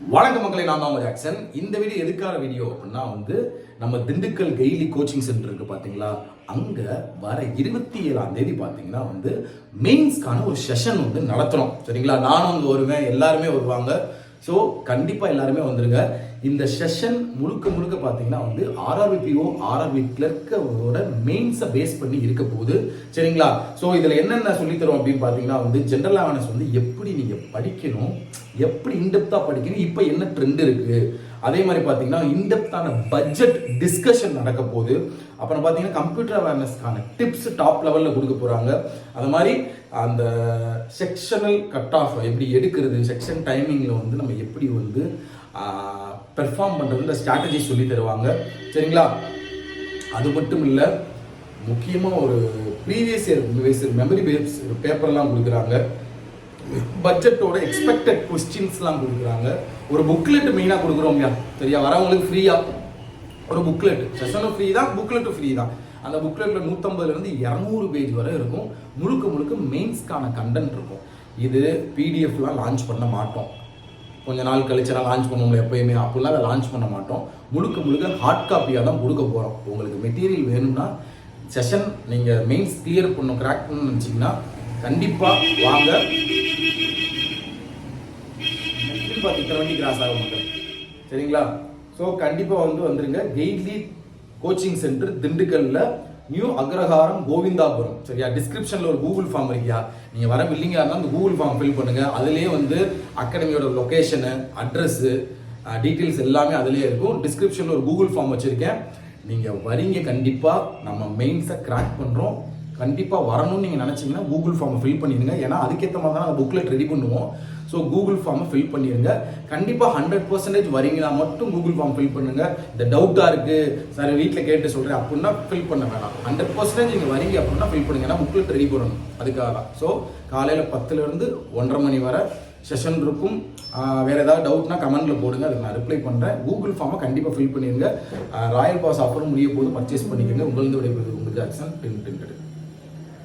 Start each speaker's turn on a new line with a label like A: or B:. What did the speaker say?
A: வணக்கம் மக்களை, நான் தான் ஜாக்சன். இந்த வீடியோ எதுக்கான வீடியோ அப்படின்னா நம்ம திண்டுக்கல் கெய்லி கோச்சிங் சென்டர் இருக்கு பாத்தீங்களா, அங்க வர 27ஆம் தேதி பாத்தீங்கன்னா மெயின்ஸ்க்கான ஒரு செஷன் நடத்துறோம். சரிங்களா, நானும் அங்க வருவேன், எல்லாருமே வருவாங்க. ஸோ கண்டிப்பாக எல்லாருமே வந்துருங்க. இந்த செஷன் முழுக்க பார்த்தீங்கன்னா ஆர்ஆர்பிஓ ஆர்ஆர்பி கிளர்க்கோட மெயின்ஸை பேஸ் பண்ணி இருக்க போகுது. சரிங்களா, ஸோ இதில் என்னென்ன சொல்லித்தரோம் அப்படின்னு பார்த்தீங்கன்னா ஜென்ரல் அவேர்னஸ் எப்படி நீங்கள் படிக்கணும், எப்படி இன்டெப்த்தாக படிக்கணும், இப்போ என்ன ட்ரெண்ட் இருக்குது, அதே மாதிரி பார்த்தீங்கன்னா இன்டெப்த்தான பட்ஜெட் டிஸ்கஷன் நடக்க போகுது. அப்புறம் பார்த்தீங்கன்னா கம்ப்யூட்டர் அவேர்னஸ்க்கான டிப்ஸ் டாப் லெவலில் கொடுக்க போகிறாங்க. அது மாதிரி அந்த செக்ஷனல் கட் ஆஃப் எப்படி எடுக்கிறது, செக்ஷன் டைமிங்கில் நம்ம எப்படி பெர்ஃபார்ம் பண்ணுறது, ஸ்ட்ராட்டஜி சொல்லி தருவாங்க. சரிங்களா, அது மட்டும் இல்லை, முக்கியமாக ஒரு ப்ரீவியஸ் இயர் மெமரி பேஸ் பேப்பர்லாம் கொடுக்குறாங்க. பட்ஜெட்டோட எக்ஸ்பெக்டட் கொஸ்டின்ஸ்லாம் கொடுக்குறாங்க. ஒரு புக்லெட் மெயினாக கொடுக்குறோம். சரியா, வரவங்களுக்கு ஃப்ரீயாக ஒரு புக்லெட், செஷனும் ஃப்ரீ தான், புக்லெட்டும் ஃப்ரீ தான். அந்த புக்லெட்டில் 150 to 200 பேஜ் வரை இருக்கும். முழுக்க மெயின்ஸ்க்கான கண்டென்ட் இருக்கும். இது பிடிஎஃப்லாம் லான்ச் பண்ண மாட்டோம். கொஞ்ச நாள் கழிச்செல்லாம் லான்ச் பண்ணுவோம்ல எப்பயுமே, அப்படிலாம் அதை லான்ச் பண்ண மாட்டோம். முழுக்க ஹார்ட் காப்பியாக தான் கொடுக்க போகிறோம். உங்களுக்கு மெட்டீரியல் வேணும்னா, செஷன் நீங்கள் மெயின்ஸ் கிளியர் பண்ணணும், கிராக் பண்ணணும்னு நினச்சிங்கன்னா கண்டிப்பாக வாங்க. வண்டி கிராஸ் ஆகும் மக்கள். சரிங்களா, ஸோ கண்டிப்பாக வந்துருங்க. கெய்லி கோச்சிங் சென்டர் திண்டுக்கல்ல, நியூ அக்ரஹாரம் கோவிந்தாபுரம். சரியா, டிஸ்கிரிப்ஷன்ல ஒரு கூகுள் ஃபார்ம் இருக்கியா, நீங்க வர பில்லிங்கா இருந்தால் அந்த கூகுள் ஃபார்ம் ஃபில் பண்ணுங்க. அதுலேயே அகாடமியோட லொகேஷனு, அட்ரஸ், டீட்டெயில்ஸ் எல்லாமே அதுலேயே இருக்கும். டிஸ்கிரிப்ஷன்ல ஒரு கூகுள் ஃபார்ம் வச்சிருக்கேன். நீங்க வரீங்க, கண்டிப்பா நம்ம மெயின்ஸை கிராக் பண்றோம். கண்டிப்பாக வரணும்னு நீங்கள் நினச்சிங்கன்னா கூகுள் ஃபார்மை ஃபில் பண்ணிடுங்க. ஏன்னா அதுக்கேற்ற மாதிரி தான் அந்த புக்லெட் ரெடி பண்ணுவோம். ஸோ கூகுள் ஃபார்மை ஃபில் பண்ணிடுங்க. கண்டிப்பாக 100% வரீங்கன்னா மட்டும் கூகுள் ஃபார்ம் ஃபில் பண்ணுங்க. இந்த டவுட்டாக இருக்குது சார், வீட்டில் கேட்டு சொல்கிறேன் அப்படின்னா ஃபில் பண்ண வேணாம். 100% நீங்கள் வரீங்க அப்படின்னா ஃபில் பண்ணுங்க. ஏன்னா புக்லெட் ரெடி பண்ணணும், அதுக்காக தான். ஸோ காலையில் 10 to 1:30 மணி வரை செஷன் இருக்கும். வேறு ஏதாவது டவுட்னா கமெண்ட்டில் போடுங்க, அதுக்கு நான் ரிப்ளை பண்ணுறேன். கூகுள் ஃபார்மை கண்டிப்பாக ஃபில் பண்ணிடுங்க. ராயல் பாஸ் ஆஃபரும் முடிய போது பர்ச்சேஸ் பண்ணிக்கோங்க. உங்களுக்கு விடைபெறுவது உங்கள் ஜாக்சன்.